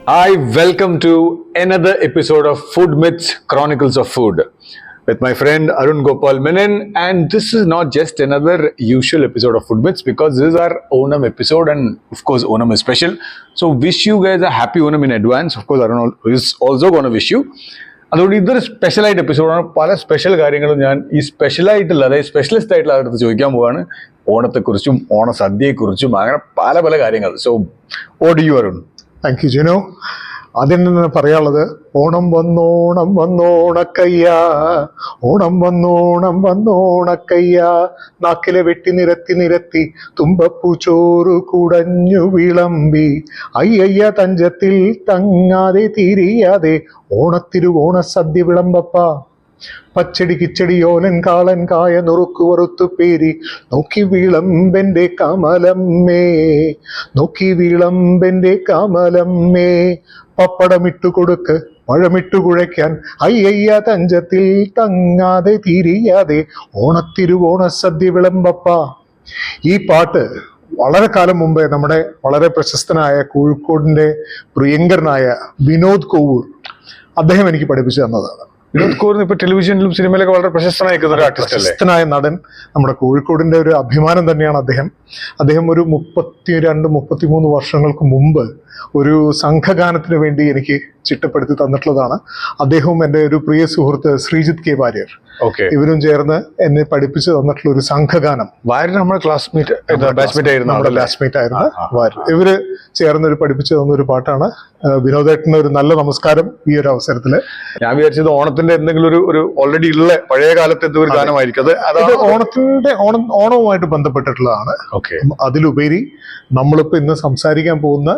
Hi, welcome to another episode of Food Myths Chronicles of Food with my friend Arun Gopal Menon. And this is not just another usual episode of Food Myths because this is our Onam episode, and of course, Onam is special. So, wish you guys a happy Onam in advance. Of course, Arun is also going to wish you. അതുകൊണ്ട് ഇതൊരു സ്പെഷ്യലായിട്ട് എപ്പിസോഡാണ്. പല special കാര്യങ്ങളും ഞാൻ ഈ സ്പെഷ്യലായിട്ടുള്ള അതായത് specialist ആയിട്ടുള്ള അടുത്ത് ചോദിക്കാൻ പോവാണ്. ഓണത്തെക്കുറിച്ചും ഓണസദ്യയെക്കുറിച്ചും അങ്ങനെ പല പല കാര്യങ്ങൾ. So what do you Arun? Thank you Jinu. ആദ്യം തന്നെ പറയാനുള്ളത്, ഓണം വന്നോണം വന്നോണക്കയ്യ, ഓണം വന്നോണം വന്നോണക്കയ്യ, നാക്കിലെ വെട്ടി നിരത്തി നിരത്തി തുമ്പപ്പൂ ചോറ് കുടഞ്ഞു വിളമ്പി, അയ്യയ്യ തഞ്ചത്തിൽ തങ്ങാതെ തിരിയാതെ ഓണത്തിരുവോണ സദ്യ വിളമ്പപ്പ. പച്ചടി കിച്ചടി ഓലൻ കാളൻ കായ നുറുക്കു വറുത്തു പേരി, നോക്കി വിളമ്പെന്റെ കമലമ്മേ, നോക്കി വിളമ്പെന്റെ കമലമ്മേ, പപ്പടമിട്ടു കൊടുക്ക് പഴമിട്ടു കുഴയ്ക്കാൻ, അയ്യയ്യ തഞ്ചത്തിൽ തങ്ങാതെ തിരിയാതെ ഓണത്തിരുവോണ സദ്യ വിളമ്പപ്പ. ഈ പാട്ട് വളരെ കാലം മുമ്പേ നമ്മുടെ വളരെ പ്രശസ്തനായ കോഴിക്കോടിന്റെ പ്രിയങ്കരനായ വിനോദ് കോവൂർ അദ്ദേഹം എനിക്ക് പഠിപ്പിച്ചു തന്നതാണ്. വിനോദ് കോവൂർ ഇപ്പൊ ടെലിവിഷനിലും സിനിമയിലൊക്കെ വളരെ പ്രശസ്തനായിരിക്കുന്ന ഒരു ആർട്ടിസ്റ്റ് അല്ലേ? പ്രശസ്തനായ നടൻ, നമ്മുടെ കോഴിക്കോടിന്റെ ഒരു അഭിമാനം തന്നെയാണ് അദ്ദേഹം. അദ്ദേഹം ഒരു 32-33 വർഷങ്ങൾക്ക് മുമ്പ് ഒരു സംഘഗാനത്തിന് വേണ്ടി എനിക്ക് ചിട്ടപ്പെടുത്തി തന്നിട്ടുള്ളതാണ്. അദ്ദേഹവും എൻ്റെ ഒരു പ്രിയ സുഹൃത്ത് ശ്രീജിത്ത് കെ വാര്യർ, ഇവരും ചേർന്ന് എന്നെ പഠിപ്പിച്ചു തന്നിട്ടുള്ള ഒരു സംഘഗാനം. വാര്യർ നമ്മുടെ ബാച്ച്മേറ്റ് ആയിരുന്നു വാര്യർ. ഇവര് ചേർന്ന് പഠിപ്പിച്ചു തന്ന ഒരു പാട്ടാണ്. വിനോദേട്ടന് ഒരു നല്ല നമസ്കാരം ഈ ഒരു അവസരത്തില്. ഞാൻ വിചാരിച്ചത് ഓണത്തിന്റെ എന്തെങ്കിലും ഒരു ഓൾറെഡി ഉള്ള പഴയ കാലത്തെ എന്തെങ്കിലും ഒരു ഗാനമായിരിക്കും. അത് ഓണവുമായിട്ട് ബന്ധപ്പെട്ടിട്ടുള്ളതാണ്. അതിലുപരി നമ്മളിപ്പോ ഇന്ന് സംസാരിക്കാൻ പോകുന്ന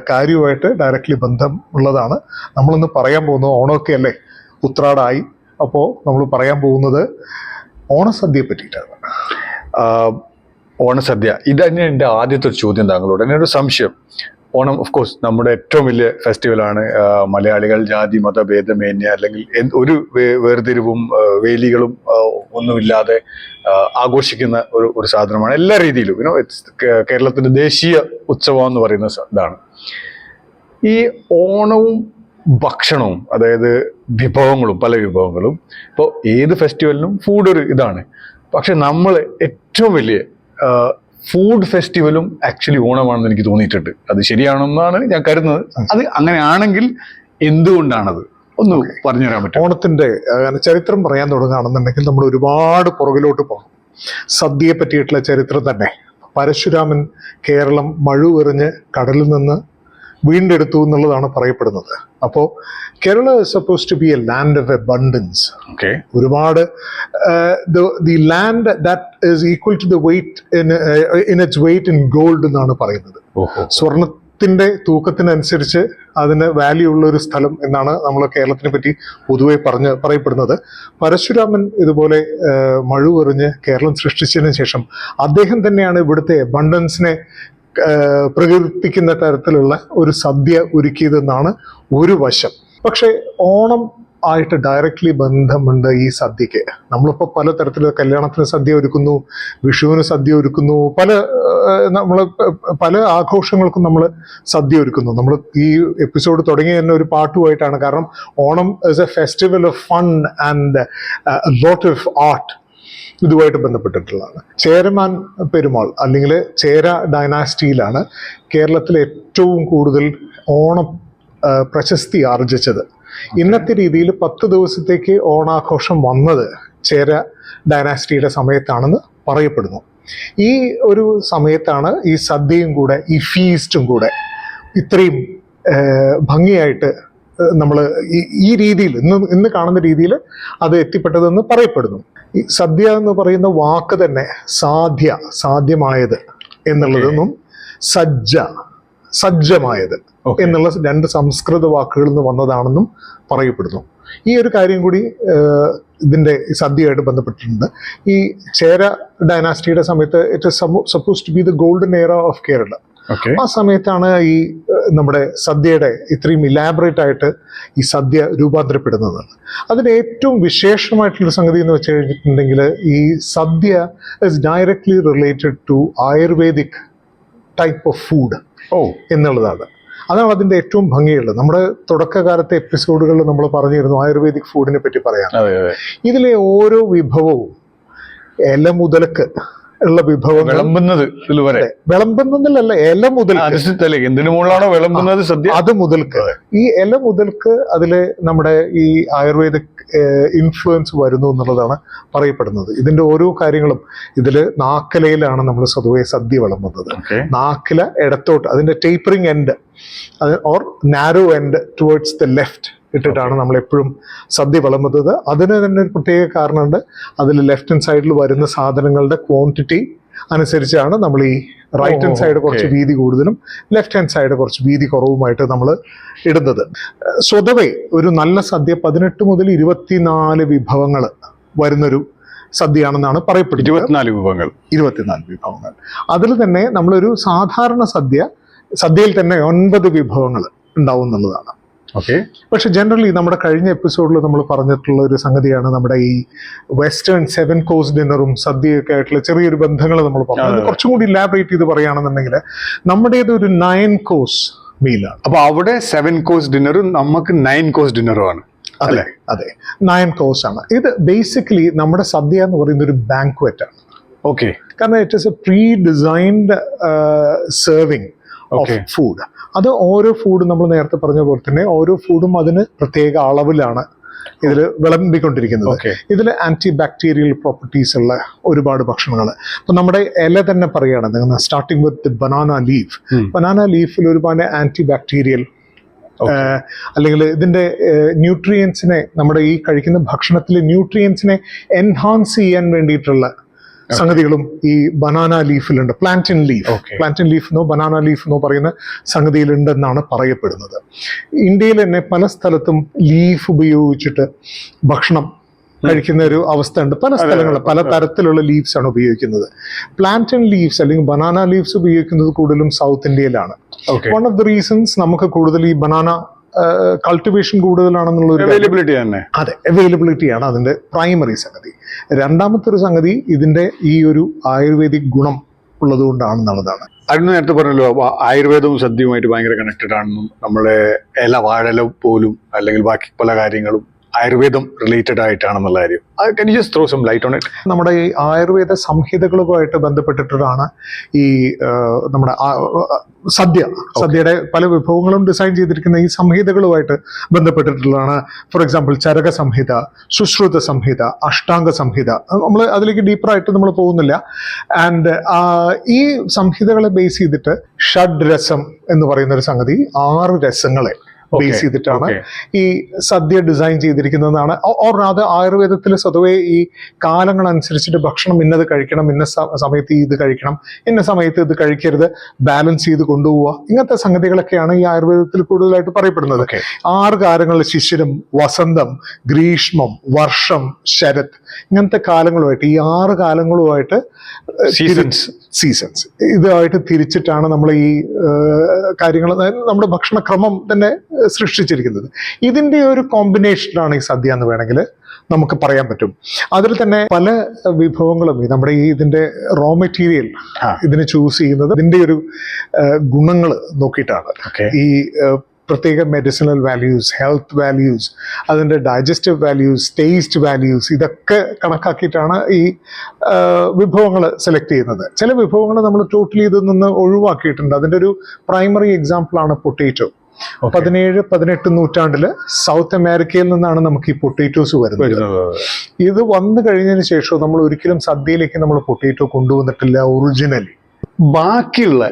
കാര്യവുമായിട്ട് ഡയറക്റ്റ്ലി ബന്ധം ഉള്ളതാണ്. നമ്മളിന്ന് പറയാൻ പോകുന്നത് ഓണമൊക്കെ അല്ലേ, ഉത്രാടായി. അപ്പോൾ നമ്മൾ പറയാൻ പോകുന്നത് ഓണസദ്യയെ പറ്റിയിട്ടാണ്. ഓണസദ്യ, ഇതന്നെ എൻ്റെ ആദ്യത്തെ ഒരു ചോദ്യം താങ്കളോട്. എൻ്റെ ഒരു സംശയം, ഓണം ഓഫ് കോഴ്സ് നമ്മുടെ ഏറ്റവും വലിയ ഫെസ്റ്റിവലാണ്. മലയാളികൾ ജാതി മത ഭേദമേന്യ അല്ലെങ്കിൽ ഒരു വേർതിരിവും വേലികളും ഒന്നുമില്ലാതെ ആഘോഷിക്കുന്ന ഒരു സാധനമാണ് എല്ലാ രീതിയിലും. കേരളത്തിന്റെ ദേശീയ ഉത്സവം എന്ന് പറയുന്ന ഇതാണ്. ഈ ഓണവും ഭക്ഷണവും, അതായത് വിഭവങ്ങളും, പല വിഭവങ്ങളും, ഇപ്പോൾ ഏത് ഫെസ്റ്റിവലിനും ഫുഡ് ഒരു ഇതാണ്. പക്ഷെ നമ്മൾ ഏറ്റവും വലിയ ഫുഡ് ഫെസ്റ്റിവലും ആക്ച്വലി ഓണമാണെന്ന് എനിക്ക് തോന്നിയിട്ടുണ്ട്. അത് ശരിയാണെന്നാണ് ഞാൻ കരുതുന്നത്. അത് അങ്ങനെയാണെങ്കിൽ എന്തുകൊണ്ടാണത് ഒന്ന് പറഞ്ഞു തരാൻ പറ്റും? ഓണത്തിന്റെ ചരിത്രം പറയാൻ തുടങ്ങുകയാണെന്നുണ്ടെങ്കിൽ നമ്മൾ ഒരുപാട് പുറകിലോട്ട് പോകണം. സദ്യയെ പറ്റിയിട്ടുള്ള ചരിത്രം തന്നെ. പരശുരാമൻ കേരളം മഴുവെറിഞ്ഞ് കടലിൽ നിന്ന് വീണ്ടെടുത്തു എന്നുള്ളതാണ് പറയപ്പെടുന്നത്. അപ്പോൾ Kerala is suppose to be a land of abundance. ഒരുപാട് the land that is equal to the weight in its weight in gold എന്നാണ് പറയുന്നത്. സ്വർണത്തിന്റെ തൂക്കത്തിനനുസരിച്ച് അതിന് വാല്യൂ ഉള്ള ഒരു സ്ഥലം എന്നാണ് നമ്മൾ കേരളത്തിനെ പറ്റി പൊതുവെ പറയപ്പെടുന്നത്. പരശുരാമൻ ഇതുപോലെ മഴുവെറിഞ്ഞ് കേരളം സൃഷ്ടിച്ചതിന് ശേഷം അദ്ദേഹം തന്നെയാണ് ഇവിടുത്തെ അബണ്ടൻസിനെ പ്രകീർത്തിക്കുന്ന തരത്തിലുള്ള ഒരു സദ്യ ഒരുക്കിയതെന്നാണ് ഒരു വശം. പക്ഷെ ഓണം ആയിട്ട് ഡയറക്റ്റ്ലി ബന്ധമുണ്ട് ഈ സദ്യക്ക്. നമ്മളിപ്പോൾ പലതരത്തിലുള്ള കല്യാണത്തിന് സദ്യ ഒരുക്കുന്നു, വിഷുവിന് സദ്യ ഒരുക്കുന്നു, പല ആഘോഷങ്ങൾക്കും നമ്മൾ സദ്യ ഒരുക്കുന്നു. നമ്മൾ ഈ എപ്പിസോഡ് തുടങ്ങിയ തന്നെ ഒരു പാട്ടുമായിട്ടാണ്. കാരണം Onam is A festival of fun and lot of art ഇതുമായിട്ട് ബന്ധപ്പെട്ടിട്ടുള്ളതാണ്. ചേരമാൻ പെരുമാൾ അല്ലെങ്കിൽ ചേര ഡൈനാസ്റ്റിയിലാണ് കേരളത്തിലെ ഏറ്റവും കൂടുതൽ ഓണം പ്രശസ്തി ആർജിച്ചത്. ഇന്നത്തെ രീതിയിൽ 10 ദിവസത്തേക്ക് ഓണാഘോഷം വന്നത് ചേര ഡൈനാസ്റ്റിയുടെ സമയത്താണെന്ന് പറയപ്പെടുന്നു. ഈ ഒരു സമയത്താണ് ഈ സദ്യയും കൂടെ, ഈ ഫീസ്റ്റും കൂടെ ഇത്രയും ഭംഗിയായിട്ട് നമ്മൾ ഈ രീതിയിൽ ഇന്ന് കാണുന്ന രീതിയിൽ അത് എത്തിപ്പെട്ടതെന്ന് പറയപ്പെടുന്നു. ഈ സദ്യ എന്ന് പറയുന്ന വാക്ക് തന്നെ സാധ്യമായത് എന്നുള്ളതെന്നും സജ്ജമായത് എന്നുള്ള 2 സംസ്കൃത വാക്കുകളിൽ നിന്ന് വന്നതാണെന്നും പറയപ്പെടുന്നു. ഈ ഒരു കാര്യം കൂടി ഇതിന്റെ സദ്യയായിട്ട് ബന്ധപ്പെട്ടിട്ടുണ്ട്. ഈ ചേര ഡൈനാസ്റ്റിയുടെ സമയത്ത് it is suppose to be the golden era of Kerala. ആ സമയത്താണ് ഈ നമ്മുടെ സദ്യയുടെ ഇത്രയും ഇലാബറേറ്റ് ആയിട്ട് ഈ സദ്യ രൂപാന്തരപ്പെടുന്നത്. അതിന് ഏറ്റവും വിശേഷമായിട്ടുള്ള സംഗതി എന്ന് വെച്ച് കഴിഞ്ഞിട്ടുണ്ടെങ്കിൽ ഈ sadya is directly related to ayurvedic type of food എന്നുള്ളതാണ്. അതാണ് അതിൻ്റെ ഏറ്റവും ഭംഗിയുള്ളത്. നമ്മുടെ തുടക്കകാലത്തെ എപ്പിസോഡുകളിൽ നമ്മൾ പറഞ്ഞിരുന്നു ആയുർവേദിക് ഫുഡിനെ പറ്റി പറയാൻ. അതെ അതെ. ഇതിലെ ഓരോ വിഭവവും ഇല മുതലക്ക് ഉള്ള വിഭവങ്ങൾ വിളമ്പുന്നത് വരെ, വിളമ്പുന്നതിലല്ല, ഇല മുതൽ എന്തിനു മുകളിലാണോ വിളമ്പുന്നത് സദ്യ അത് മുതൽക്ക്, ഈ ഇല മുതൽക്ക് അതില് നമ്മുടെ ഈ ആയുർവേദിക് ഇൻഫ്ലുവൻസ് വരുന്നു എന്നുള്ളതാണ് പറയപ്പെടുന്നത്. ഇതിന്റെ ഓരോ കാര്യങ്ങളും ഇതില് നാക്കിലയിലാണ് നമ്മൾ സ്വതവേ സദ്യ വിളമ്പുന്നത്. നാക്കില ഇടത്തോട്ട്, അതിന്റെ tapering end or narrow end towards the left ഇട്ടിട്ടാണ് നമ്മൾ എപ്പോഴും സദ്യ വിളമ്പുന്നത്. അതിന് തന്നെ ഒരു പ്രത്യേക കാരണമുണ്ട്. അതിൽ ലെഫ്റ്റ് ഹാൻഡ് സൈഡിൽ വരുന്ന സാധനങ്ങളുടെ ക്വാണ്ടിറ്റി അനുസരിച്ചാണ് നമ്മൾ ഈ റൈറ്റ് ഹാൻഡ് സൈഡ് കുറച്ച് വീതി കൂടുതലും ലെഫ്റ്റ് ഹാൻഡ് സൈഡ് കുറച്ച് വീതി കുറവുമായിട്ട് നമ്മൾ ഇടുന്നത്. സ്വതവേ ഒരു നല്ല സദ്യ 18 മുതൽ 24 വിഭവങ്ങൾ വരുന്നൊരു സദ്യയാണെന്നാണ് പറയപ്പെടുന്നത്. 24 വിഭവങ്ങൾ. അതിൽ തന്നെ നമ്മളൊരു സാധാരണ സദ്യയിൽ തന്നെ 9 വിഭവങ്ങൾ ഉണ്ടാവും എന്നുള്ളതാണ്. പക്ഷെ ജനറലി നമ്മുടെ കഴിഞ്ഞ എപ്പിസോഡിൽ നമ്മൾ പറഞ്ഞിട്ടുള്ള ഒരു സംഗതിയാണ് നമ്മുടെ ഈ വെസ്റ്റേൺ 7 കോഴ്സ് ഡിന്നറും സദ്യയൊക്കെ ആയിട്ടുള്ള ചെറിയൊരു ബന്ധങ്ങൾ നമ്മൾ പറഞ്ഞു. കുറച്ചും കൂടി ഇലാബറേറ്റ് ചെയ്ത് പറയുകയാണെന്നുണ്ടെങ്കിൽ നമ്മുടേത് ഒരു 9 കോഴ്സ് മീലാണ്. അപ്പൊ അവിടെ 7 കോഴ്സ് ഡിന്നറും നമുക്ക് 9 കോഴ്സ് ഡിന്നറും ആണ്. അതെ അതെ, 9 കോഴ്സ് ആണ്. ഇത് ബേസിക്കലി നമ്മുടെ സദ്യ എന്ന് പറയുന്ന ഒരു ബാങ്ക്വറ്റ് ആണ്. കാരണം it is A pre designed serving of food. അത് ഓരോ ഫുഡും നമ്മൾ നേരത്തെ പറഞ്ഞ പോലെ തന്നെ ഓരോ ഫുഡും അതിന് പ്രത്യേക അളവിലാണ് ഇതിൽ വിളമ്പിക്കൊണ്ടിരിക്കുന്നത്. ഇതിൽ ആന്റി ബാക്ടീരിയൽ പ്രോപ്പർട്ടീസ് ഉള്ള ഒരുപാട് ഭക്ഷണങ്ങൾ. അപ്പൊ നമ്മുടെ ഇല തന്നെ പറയുകയാണ്, starting with banana leaf. Banana ലീഫിൽ ഒരുപാട് ആന്റി ബാക്ടീരിയൽ അല്ലെങ്കിൽ ഇതിന്റെ ന്യൂട്രിയൻസിനെ, നമ്മുടെ ഈ കഴിക്കുന്ന ഭക്ഷണത്തിലെ ന്യൂട്രിയൻസിനെ എൻഹാൻസ് ചെയ്യാൻ വേണ്ടിയിട്ടുള്ള സംഗതികളും ഈ ബനാന ലീഫിലുണ്ട്. പ്ലാന്റൻ ലീഫ് എന്നോ ബനാന ലീഫ് എന്നോ പറയുന്ന സംഗതിയിലുണ്ടെന്നാണ് പറയപ്പെടുന്നത്. ഇന്ത്യയിൽ തന്നെ പല സ്ഥലത്തും ലീഫ് ഉപയോഗിച്ചിട്ട് ഭക്ഷണം കഴിക്കുന്ന ഒരു അവസ്ഥ ഉണ്ട്. പല സ്ഥലങ്ങളിൽ പല തരത്തിലുള്ള ലീവ്സ് ആണ് ഉപയോഗിക്കുന്നത്. പ്ലാന്റൻ ലീവ്സ് അല്ലെങ്കിൽ ബനാന ലീവ്സ് ഉപയോഗിക്കുന്നത് കൂടുതലും സൗത്ത് ഇന്ത്യയിലാണ്. വൺ ഓഫ് ദ റീസൺസ് നമുക്ക് കൂടുതൽ ഈ ബനാന കൾട്ടിവേഷൻ കൂടുതലാണെന്നുള്ള ഒരു അവൈലബിലിറ്റിയാണ് അതിന്റെ പ്രൈമറി സംഗതി. രണ്ടാമത്തെ ഒരു സംഗതി ഇതിന്റെ ഈ ഒരു ആയുർവേദിക് ഗുണം ഉള്ളത് കൊണ്ടാണെന്നുള്ളതാണ്. അതിന് നേരത്തെ പറഞ്ഞല്ലോ ആയുർവേദവും സദ്യയുമായിട്ട് ഭയങ്കര കണക്റ്റഡ് ആണെന്നും നമ്മളെ വാഴല പോലും അല്ലെങ്കിൽ ബാക്കി പല കാര്യങ്ങളും ആയുർവേദം റിലേറ്റഡ് ആയിട്ടാണെന്നുള്ള കാര്യം. Can you just throw some light on it? നമ്മുടെ ഈ ആയുർവേദ സംഹിതകളുമായിട്ട് ബന്ധപ്പെട്ടിട്ടാണ് ഈ നമ്മുടെ സദ്യയുടെ പല വിഭവങ്ങളും ഡിസൈൻ ചെയ്തിരിക്കുന്ന ഈ സംഹിതകളുമായിട്ട് ബന്ധപ്പെട്ടിട്ടുള്ളതാണ്. ഫോർ എക്സാമ്പിൾ ചരക സംഹിത, സുശ്രുത സംഹിത, അഷ്ടാംഗ സംഹിത. നമ്മൾ അതിലേക്ക് ഡീപ്പറായിട്ട് നമ്മൾ പോകുന്നില്ല. ആൻഡ് ഈ സംഹിതകളെ ബേസ് ചെയ്തിട്ട് ഷഡ് രസം എന്ന് പറയുന്ന ഒരു സംഗതി, 6 രസങ്ങളെ ബേസ് ചെയ്തിട്ടാണ് ഈ സദ്യ ഡിസൈൻ ചെയ്തിരിക്കുന്നതാണ്. ഓർ അത് ആയുർവേദത്തിൽ സ്വതവേ ഈ കാലങ്ങൾ അനുസരിച്ചിട്ട് ഭക്ഷണം ഇന്നത് കഴിക്കണം, ഇന്ന സമയത്ത് ഇത് കഴിക്കണം, ഇന്ന സമയത്ത് ഇത് കഴിക്കരുത്, ബാലൻസ് ചെയ്ത് കൊണ്ടുപോവുക, ഇങ്ങനത്തെ സംഗതികളൊക്കെയാണ് ഈ ആയുർവേദത്തിൽ കൂടുതലായിട്ട് പറയപ്പെടുന്നത്. 6 കാലങ്ങൾ, ശിശിരം, വസന്തം, ഗ്രീഷ്മം, വർഷം, ശരത്, ഇങ്ങനത്തെ കാലങ്ങളുമായിട്ട് ഈ 6 കാലങ്ങളുമായിട്ട് സീസൺസ് ഇതുമായിട്ട് തിരിച്ചിട്ടാണ് നമ്മൾ ഈ കാര്യങ്ങൾ, നമ്മുടെ ഭക്ഷണക്രമം തന്നെ സൃഷ്ടിച്ചിരിക്കുന്നത്. ഇതിന്റെ ഒരു കോമ്പിനേഷനാണ് ഈ സദ്യ എന്ന് വേണമെങ്കിൽ നമുക്ക് പറയാൻ പറ്റും. അതിൽ തന്നെ പല വിഭവങ്ങളും നമ്മുടെ ഈ ഇതിന്റെ റോ മെറ്റീരിയൽ ഇതിന് ചൂസ് ചെയ്യുന്നത് ഇതിന്റെ ഒരു ഗുണങ്ങൾ നോക്കിയിട്ടാണ്. ഈ പ്രത്യേക മെഡിസിനൽ വാല്യൂസ്, ഹെൽത്ത് വാല്യൂസ്, അതിൻ്റെ ഡൈജസ്റ്റീവ് വാല്യൂസ്, ടേസ്റ്റ് വാല്യൂസ്, ഇതൊക്കെ കണക്കാക്കിയിട്ടാണ് ഈ വിഭവങ്ങൾ സെലക്ട് ചെയ്യുന്നത്. ചില വിഭവങ്ങൾ നമ്മൾ ടോട്ടലി ഇതിൽ നിന്ന് ഒഴിവാക്കിയിട്ടുണ്ട്. അതിൻ്റെ ഒരു പ്രൈമറി എക്സാമ്പിളാണ് പൊട്ടേറ്റോ. 17-18 നൂറ്റാണ്ടില് സൗത്ത് അമേരിക്കയിൽ നിന്നാണ് നമുക്ക് ഈ പൊട്ടേറ്റോസ് വരുന്നത്. ഇത് വന്നു കഴിഞ്ഞതിന് ശേഷം നമ്മൾ ഒരിക്കലും സദ്യയിലേക്ക് നമ്മൾ പൊട്ടേറ്റോ കൊണ്ടുവന്നിട്ടില്ല ഒറിജിനലി. ബാക്കിയുള്ള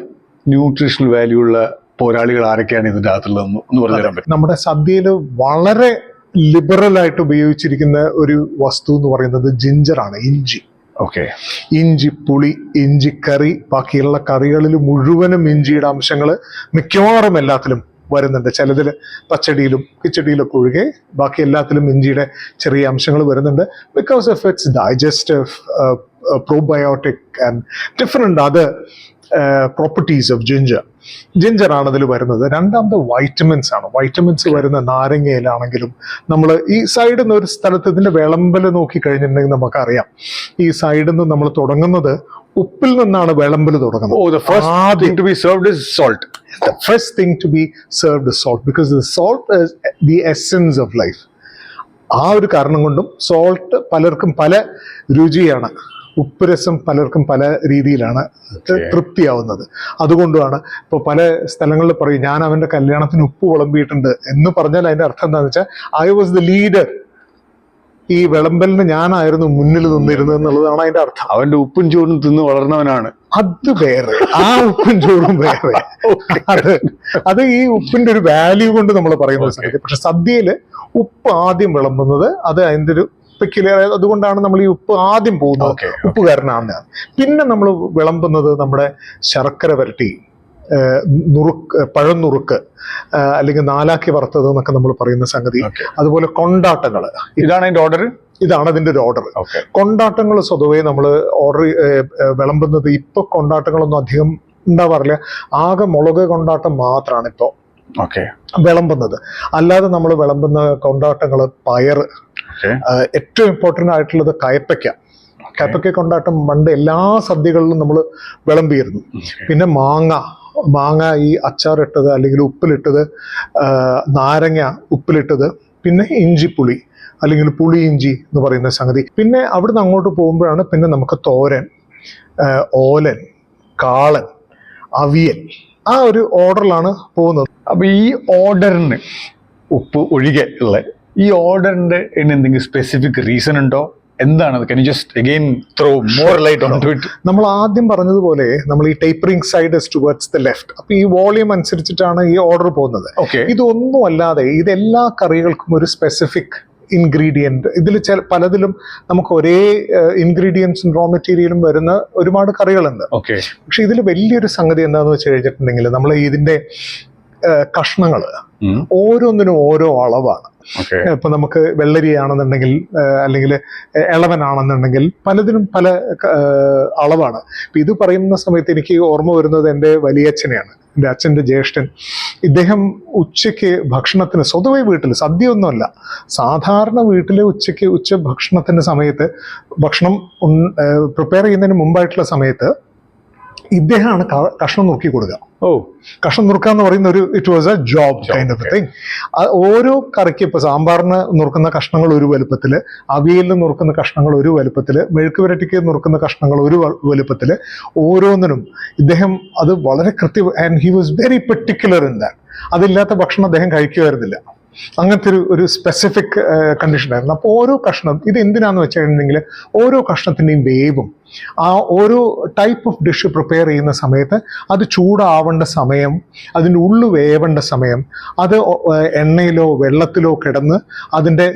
ന്യൂട്രീഷണൽ വാല്യൂ ഉള്ള പോരാളികൾ ആരൊക്കെയാണ് ഇതിന്റെ അകത്തുള്ളതെന്ന് ഒന്ന് പറഞ്ഞു തരാൻ പറ്റും? നമ്മുടെ സദ്യയിൽ വളരെ ലിബറൽ ആയിട്ട് ഉപയോഗിച്ചിരിക്കുന്ന ഒരു വസ്തു എന്ന് പറയുന്നത് ജിഞ്ചറാണ്, ഇഞ്ചി. ഇഞ്ചി പുളി, ഇഞ്ചി കറി, ബാക്കിയുള്ള കറികളിൽ മുഴുവനും ഇഞ്ചിയുടെ അംശങ്ങൾ മിക്കവാറും എല്ലാത്തിലും വരുന്നുണ്ട്. ചിലതിൽ പച്ചടിയിലും കിച്ചടിയിലൊക്കെ ഒഴികെ ബാക്കി എല്ലാത്തിലും ഇഞ്ചിയുടെ ചെറിയ അംശങ്ങൾ വരുന്നുണ്ട്. Because of its digestive, probiotic and different other properties of ginger ആണ് അതിൽ വരുന്നത്. രണ്ടാമത് വൈറ്റമിൻസ് ആണ്. വൈറ്റമിൻസ് വരുന്ന നാരങ്ങയിലാണെങ്കിലും നമ്മൾ ഈ സൈഡിൽ നിന്ന് ഒരു സ്ഥലത്ത് ഇതിന്റെ വിളമ്പല് നോക്കി കഴിഞ്ഞിട്ടുണ്ടെങ്കിൽ നമുക്കറിയാം, ഈ സൈഡിൽ നിന്ന് നമ്മൾ തുടങ്ങുന്നത് ഉപ്പിൽ നിന്നാണ് വിളമ്പൽ തുടങ്ങുന്നത്. Oh, the first thing to be served is salt. The first thing to be served is salt, because the salt is the essence of life. ആ ഒരു കാരണം കൊണ്ടും സോൾട്ട് പലർക്കും പല രുചിയാണ്, ഉപ്പ് രസം പലർക്കും പല രീതിയിലാണ് തൃപ്തിയാവുന്നത്. അതുകൊണ്ടാണ് ഇപ്പോൾ പല സ്ഥലങ്ങളിൽ പറയും ഞാൻ അവൻ്റെ കല്യാണത്തിന് ഉപ്പ് വിളമ്പിയിട്ടുണ്ട് എന്ന് പറഞ്ഞാൽ അതിൻ്റെ അർത്ഥം എന്താണെന്ന് വെച്ചാൽ ഐ വാസ് ദ ലീഡർ, ഈ വിളമ്പലിന് ഞാനായിരുന്നു മുന്നിൽ നിന്നിരുന്നത് എന്നുള്ളതാണ് അതിന്റെ അർത്ഥം. അവന്റെ ഉപ്പും ചോറും തിന്ന് വളർന്നവനാണ്. അത് വേറെ, ആ ഉപ്പും ചോറും വേറെ. അത് ഈ ഉപ്പിന്റെ ഒരു വാല്യൂ കൊണ്ട് നമ്മൾ പറയുന്ന സംഗതി. പക്ഷെ സദ്യയില് ഉപ്പ് ആദ്യം വിളമ്പുന്നത് അത് അതിന്റെ ഒരു പെക്യുലർ, അതുകൊണ്ടാണ് നമ്മൾ ഈ ഉപ്പ് ആദ്യം പോകുന്നത്, ഉപ്പുകാരനാണ്. പിന്നെ നമ്മൾ വിളമ്പുന്നത് നമ്മുടെ ശർക്കര വരട്ടി, പഴം നുറുക്ക്, അല്ലെങ്കിൽ നാലാക്കി വറുത്തത് എന്നൊക്കെ നമ്മൾ പറയുന്ന സംഗതി. അതുപോലെ കൊണ്ടാട്ടങ്ങൾ. ഇതാണ് അതിന്റെ ഓർഡർ. ഇതാണ് അതിന്റെ ഒരു ഓർഡർ. കൊണ്ടാട്ടങ്ങൾ സ്വതവേ നമ്മൾ ഓർഡർ വിളമ്പുന്നത്, ഇപ്പൊ കൊണ്ടാട്ടങ്ങളൊന്നും അധികം ഉണ്ടാവാറില്ല. ആകെ മുളക് കൊണ്ടാട്ടം മാത്രമാണ് ഇപ്പോ വിളമ്പുന്നത്. അല്ലാതെ നമ്മൾ വിളമ്പുന്ന കൊണ്ടാട്ടങ്ങൾ പയർ, ഏറ്റവും ഇമ്പോർട്ടൻ്റ് ആയിട്ടുള്ളത് കയപ്പയ്ക്ക. കയപ്പയ്ക്ക കൊണ്ടാട്ടം പണ്ട് എല്ലാ സദ്യകളിലും നമ്മൾ വിളമ്പിയിരുന്നു. പിന്നെ മാങ്ങ ഈ അച്ചാറിട്ടത് അല്ലെങ്കിൽ ഉപ്പിലിട്ടത്, നാരങ്ങ ഉപ്പിലിട്ടത്, പിന്നെ ഇഞ്ചിപ്പുളി അല്ലെങ്കിൽ പുളി ഇഞ്ചി എന്ന് പറയുന്ന സംഗതി. പിന്നെ അവിടുന്ന് അങ്ങോട്ട് പോകുമ്പോഴാണ് പിന്നെ നമുക്ക് തോരൻ, ഓലൻ, കാളൻ, അവിയൽ, ആ ഒരു ഓർഡറിലാണ് പോകുന്നത്. അപ്പൊ ഈ ഓർഡറിന് ഉപ്പ് ഒഴികെ ഉള്ള ഈ ഓർഡറിന്റെ എന്തെങ്കിലും സ്പെസിഫിക് റീസൺ ഉണ്ടോ? എന്താണ്? Can you just again throw more light onto it? നമ്മൾ ആദ്യം പറഞ്ഞതുപോലെ നമ്മൾ ഈ tapering side is towards the left. അപ്പൊ ഈ വോളിയം അനുസരിച്ചിട്ടാണ് ഈ ഓർഡർ പോകുന്നത്. ഇതൊന്നും അല്ലാതെ ഇതെല്ലാ കറികൾക്കും ഒരു സ്പെസിഫിക് ഇൻഗ്രീഡിയൻറ്റ്, ഇതിൽ പലതിലും നമുക്ക് ഒരേ ഇൻഗ്രീഡിയൻസും റോ മെറ്റീരിയലും വരുന്ന ഒരുപാട് കറികളുണ്ട്. പക്ഷെ ഇതിൽ വലിയൊരു സംഗതി എന്താണെന്ന് വെച്ച് കഴിഞ്ഞിട്ടുണ്ടെങ്കിൽ നമ്മൾ ഇതിന്റെ കഷ്ണങ്ങൾ ഓരോന്നിനും ഓരോ അളവാണ്. ഇപ്പൊ നമുക്ക് വെള്ളരിയാണെന്നുണ്ടെങ്കിൽ അല്ലെങ്കിൽ ഇളവനാണെന്നുണ്ടെങ്കിൽ പലതിനും പല അളവാണ്. ഇപ്പൊ ഇത് പറയുന്ന സമയത്ത് എനിക്ക് ഓർമ്മ വരുന്നത് എൻ്റെ വലിയച്ഛനെയാണ്, എൻ്റെ അച്ഛൻ്റെ ജ്യേഷ്ഠൻ. ഇദ്ദേഹം ഉച്ചയ്ക്ക് ഭക്ഷണത്തിന് സ്വതവേ വീട്ടിൽ സദ്യയൊന്നുമല്ല, സാധാരണ വീട്ടിലെ ഉച്ച ഭക്ഷണത്തിന്റെ സമയത്ത് ഭക്ഷണം പ്രിപ്പയർ ചെയ്യുന്നതിന് മുമ്പായിട്ടുള്ള സമയത്ത് ഇദ്ദേഹമാണ് കഷ്ണം നുറുക്കി കൊടുക്കുക. കഷ്ണം നുറുക്കുക എന്ന് പറയുന്ന ഒരു it was A job kind of thing. ഓരോ കറിക്ക് ഇപ്പൊ സാമ്പാറിന് നുറുക്കുന്ന കഷ്ണങ്ങൾ ഒരു വലുപ്പത്തില്, അവിയലിന് നുറുക്കുന്ന കഷ്ണങ്ങൾ ഒരു വലുപ്പത്തില്, മെഴുക്ക് പുരട്ടിക്ക് നുറുക്കുന്ന കഷ്ണങ്ങൾ ഒരു വലുപ്പത്തില്, ഓരോന്നിനും ഇദ്ദേഹം അത് വളരെ and he was very particular in that. അതില്ലാത്ത ഭക്ഷണം അദ്ദേഹം കഴിക്കുമായിരുന്നില്ല. അങ്ങനത്തെ ഒരു സ്പെസിഫിക് കണ്ടീഷനായിരുന്നു. അപ്പോൾ ഓരോ കഷ്ണം, ഇത് എന്തിനാന്ന് വെച്ചിട്ടുണ്ടെങ്കിൽ ഓരോ കഷ്ണത്തിൻ്റെയും വേവും, ആ ഓരോ ടൈപ്പ് ഓഫ് ഡിഷ് പ്രിപ്പയർ ചെയ്യുന്ന സമയത്ത് അത് ചൂടാവേണ്ട സമയം, അതിൻ്റെ ഉള്ളു വേവേണ്ട സമയം, അത് എണ്ണയിലോ വെള്ളത്തിലോ കിടന്ന് അതിൻ്റെ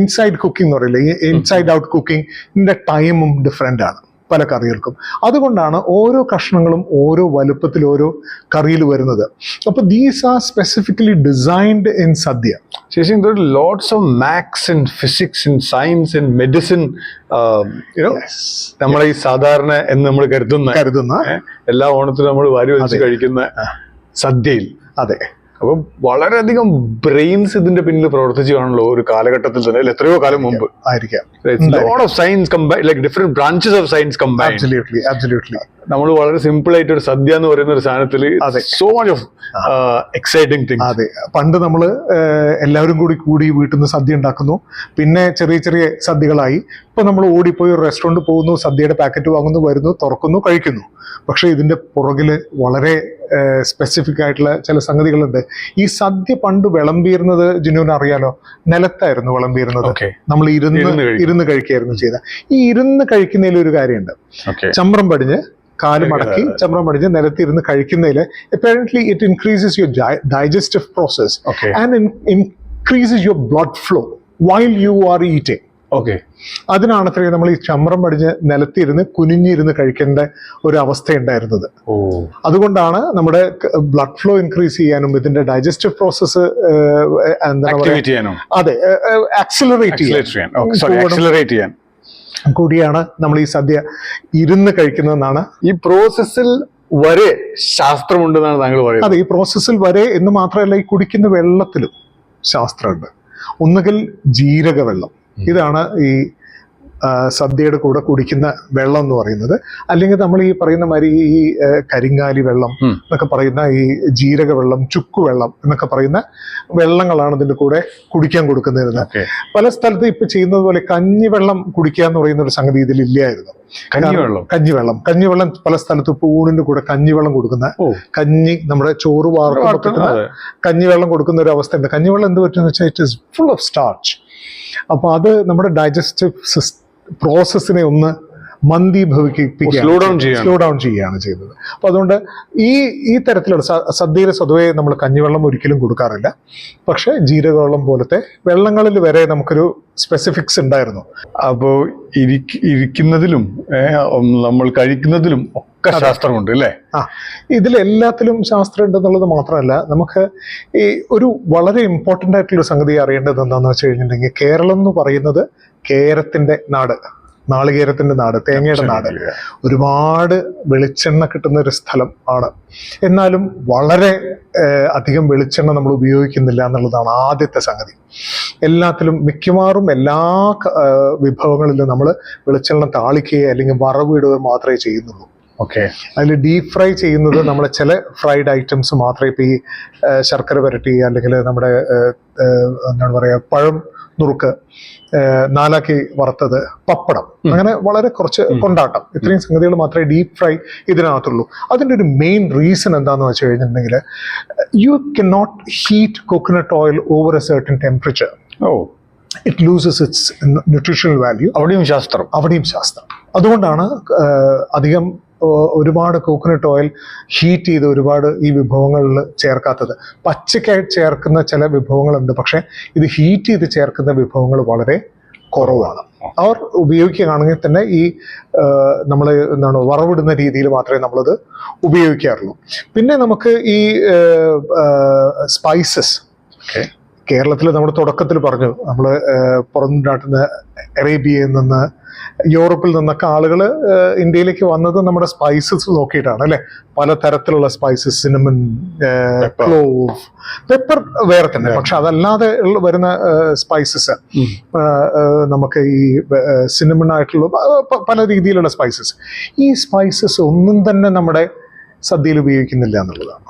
ഇൻസൈഡ് കുക്കിംഗ് എന്ന് പറയില്ലേ, ഇൻസൈഡ് ഔട്ട് കുക്കിംഗിൻ്റെ ടൈമും ഡിഫറെൻ്റ് ആണ് പല കറികൾക്കും. അതുകൊണ്ടാണ് ഓരോ കഷ്ണങ്ങളും ഓരോ വലുപ്പത്തിൽ ഓരോ കറിയിൽ വരുന്നത്. അപ്പൊ these are specifically designed in sadya. ശേഷം there are lots of maths and physics and science and medicine, നമ്മളെ ഈ സാധാരണ എന്ന് നമ്മൾ കരുതുന്ന എല്ലാ ഓണത്തിനും നമ്മൾ വാരി വെച്ച് കഴിക്കുന്ന സദ്യയിൽ. അതെ. അപ്പൊ വളരെയധികം ബ്രെയിൻസ് ഇതിന്റെ പിന്നിൽ പ്രവർത്തിച്ചു കാണുള്ളൂ ഒരു കാലഘട്ടത്തിൽ തന്നെ, എത്രയോ കാലം മുമ്പ് ആയിരിക്കാം. lot of science combined, like different branches of science combined. Absolutely. നമ്മൾ വളരെ സിമ്പിൾ ആയിട്ട് ഒരു സദ്യ എന്ന് പറയുന്ന ഒരു സാധനത്തിൽ so much of exciting things. അതെ, പണ്ട് നമ്മൾ എല്ലാവരും കൂടി വീട്ടിൽ നിന്ന് സദ്യ ഉണ്ടാക്കുന്നു, പിന്നെ ചെറിയ ചെറിയ സദ്യകളായി. ഇപ്പൊ നമ്മൾ ഓടിപ്പോയി ഒരു റെസ്റ്റോറൻറ്റ് പോകുന്നു, സദ്യയുടെ പാക്കറ്റ് വാങ്ങുന്നു, വരുന്നു, തുറക്കുന്നു, കഴിക്കുന്നു. പക്ഷെ ഇതിന്റെ പുറകില് വളരെ സ്പെസിഫിക് ആയിട്ടുള്ള ചില സംഗതികളുണ്ട്. ഈ സദ്യ പണ്ട് വിളമ്പിയിരുന്നത് ജിനുവിന് അറിയാലോ, നിലത്തായിരുന്നു വിളമ്പിയിരുന്നത്. നമ്മൾ ഇരുന്ന് കഴിക്കായിരുന്നു ചെയ്ത. ഈ ഇരുന്ന് കഴിക്കുന്നതിൽ ഒരു കാര്യമുണ്ട്. ചമ്രം പടിഞ്ഞ് കാല് മടക്കി ചമ്രം പടിഞ്ഞ് നിലത്തിരുന്ന് കഴിക്കുന്നതിൽ apparently it increases your digestive process and increases your blood flow while you are eating. അതിനാണ് അത്രയും നമ്മൾ ഈ ചമ്രം പടിഞ്ഞ് നിലത്തിരുന്ന് കുനിഞ്ഞിരുന്ന് കഴിക്കേണ്ട ഒരു അവസ്ഥ ഉണ്ടായിരുന്നത്. അതുകൊണ്ടാണ് നമ്മുടെ ബ്ലഡ് ഫ്ലോ ഇൻക്രീസ് ചെയ്യാനും ഇതിന്റെ ഡൈജസ്റ്റീവ് പ്രോസസ്സ് എന്താ പറയുക, അതെ, ആക്സിലറേറ്റ് ചെയ്യാൻ കൂടിയാണ് നമ്മൾ ഈ സദ്യ ഇരുന്ന് കഴിക്കുന്നതെന്നാണ്. ഈ പ്രോസസ്സിൽ വരെ ശാസ്ത്രമുണ്ടെന്നാണ് താങ്കൾ പറയുന്നത്. അതെ, ഈ പ്രോസസ്സിൽ വരെ എന്ന് മാത്രമല്ല, ഈ കുടിക്കുന്ന വെള്ളത്തിലും ശാസ്ത്രമുണ്ട്. ഒന്നുകിൽ ജീരക വെള്ളം, ഇതാണ് ഈ സദ്യയുടെ കൂടെ കുടിക്കുന്ന വെള്ളം എന്ന് പറയുന്നത്, അല്ലെങ്കിൽ നമ്മൾ ഈ പറയുന്ന മാതിരി ഈ കരിങ്ങാലി വെള്ളം എന്നൊക്കെ പറയുന്ന ഈ ജീരക വെള്ളം, ചുക്ക് വെള്ളം എന്നൊക്കെ പറയുന്ന വെള്ളങ്ങളാണ് ഇതിന്റെ കൂടെ കുടിക്കാൻ കൊടുക്കുന്നത്. പല സ്ഥലത്തും ഇപ്പൊ ചെയ്യുന്നത് പോലെ കഞ്ഞിവെള്ളം കുടിക്കുക എന്ന് പറയുന്ന ഒരു സംഗതി ഇതിലില്ലായിരുന്നു. കഞ്ഞിവെള്ളം പല സ്ഥലത്തും ഇപ്പൊ ഊണിന്റെ കൂടെ കഞ്ഞിവെള്ളം കൊടുക്കുന്ന, കഞ്ഞി നമ്മുടെ ചോറ് വാർക്കുന്ന കഞ്ഞിവെള്ളം കൊടുക്കുന്ന ഒരു അവസ്ഥ ഉണ്ട്. കഞ്ഞിവെള്ളം എന്ത് പറ്റുമെന്ന് വെച്ചാൽ it is full of starch. അപ്പൊ അത് നമ്മുടെ ഡൈജസ്റ്റീവ് പ്രോസസ്സിനെ ഒന്ന് സ്ലോ ഡൗൺ ചെയ്യുകയാണ് ചെയ്യുന്നത്. അപ്പൊ അതുകൊണ്ട് ഈ തരത്തിലുള്ള സദ്യയിൽ സ്വതവേ നമ്മൾ കഞ്ഞിവെള്ളം ഒരിക്കലും കൊടുക്കാറില്ല. പക്ഷെ ജീരകവെള്ളം പോലത്തെ വെള്ളങ്ങളിൽ വരെ നമുക്കൊരു സ്പെസിഫിക്സ് ഉണ്ടായിരുന്നു. അപ്പോ ഇരിക്കുന്നതിലും നമ്മൾ കഴിക്കുന്നതിലും ഒക്കെ ശാസ്ത്രമുണ്ട് അല്ലേ? ഇതിലെല്ലാത്തിലും ശാസ്ത്രം ഉണ്ടെന്നുള്ളത് മാത്രമല്ല, നമുക്ക് ഈ ഒരു വളരെ ഇമ്പോർട്ടൻ്റ് ആയിട്ടുള്ള സംഗതി അറിയേണ്ടത് എന്താണെന്ന് വെച്ച് കഴിഞ്ഞിട്ടുണ്ടെങ്കിൽ, കേരളം എന്ന് പറയുന്നത് കേരത്തിന്റെ നാട്, നാളികേരത്തിന്റെ നാട്, തേങ്ങയുടെ നാട്, ഒരുപാട് വെളിച്ചെണ്ണ കിട്ടുന്ന ഒരു സ്ഥലം ആണ്. എന്നാലും വളരെ അധികം വെളിച്ചെണ്ണ നമ്മൾ ഉപയോഗിക്കുന്നില്ല എന്നുള്ളതാണ് ആദ്യത്തെ സംഗതി. എല്ലാത്തിലും മിക്കവാറും എല്ലാ വിഭവങ്ങളിലും നമ്മൾ വെളിച്ചെണ്ണ താളിക്കുകയോ അല്ലെങ്കിൽ വറവിടുകയോ മാത്രമേ ചെയ്യുന്നുള്ളൂ. അതിൽ ഡീപ് ഫ്രൈ ചെയ്യുന്നത് നമ്മളെ ചില ഫ്രൈഡ് ഐറ്റംസ് മാത്രമേ, ഇപ്പൊ ഈ ശർക്കര പുരട്ടി അല്ലെങ്കിൽ നമ്മുടെ എന്താണ് പറയുക, പഴം നുറുക്ക്, നാലാക്കി വറുത്തത്, പപ്പടം, അങ്ങനെ വളരെ കുറച്ച് കൊണ്ടാട്ടം, ഇത്രയും സംഗതികൾ മാത്രമേ ഡീപ് ഫ്രൈ ഇതിനകത്തുള്ളൂ. അതിൻ്റെ ഒരു മെയിൻ റീസൺ എന്താണെന്ന് വെച്ച് കഴിഞ്ഞിട്ടുണ്ടെങ്കിൽ, you can not heat coconut oil over a certain temperature. It loses its nutritional value. അവിടെയും ശാസ്ത്രം. അതുകൊണ്ടാണ് അധികം ഒരുപാട് കോക്കനട്ട് ഓയിൽ ഹീറ്റ് ചെയ്ത് ഒരുപാട് ഈ വിഭവങ്ങളിൽ ചേർക്കാത്തത്. പച്ചക്കായി ചേർക്കുന്ന ചില വിഭവങ്ങളുണ്ട്, പക്ഷെ ഇത് ഹീറ്റ് ചെയ്ത് ചേർക്കുന്ന വിഭവങ്ങൾ വളരെ കുറവാണ്. അവർ ഉപയോഗിക്കുകയാണെങ്കിൽ തന്നെ ഈ നമ്മൾ എന്താണ് വറവിടുന്ന രീതിയിൽ മാത്രമേ നമ്മളത് ഉപയോഗിക്കാറുള്ളൂ. പിന്നെ നമുക്ക് ഈ സ്പൈസസ്, കേരളത്തിൽ നമ്മൾ തുടക്കത്തിൽ പറഞ്ഞു, നമ്മൾ പുറം നാട്ടിൽ നിന്ന്, അറേബ്യയിൽ നിന്ന്, യൂറോപ്പിൽ നിന്നൊക്കെ ആളുകൾ ഇന്ത്യയിലേക്ക് വന്നത് നമ്മുടെ സ്പൈസസ് നോക്കിയിട്ടാണ് അല്ലെ? പലതരത്തിലുള്ള സ്പൈസസ്, സിനമൺ, ക്ലോവ്, പെപ്പർ വേറെ തന്നെ. പക്ഷെ അതല്ലാതെ വരുന്ന സ്പൈസസ്, നമുക്ക് ഈ സിനമൺ ആയിട്ടുള്ള പല രീതിയിലുള്ള സ്പൈസസ്, ഈ സ്പൈസസ് ഒന്നും തന്നെ നമ്മുടെ സദ്യയിൽ ഉപയോഗിക്കുന്നില്ല എന്നുള്ളതാണ്.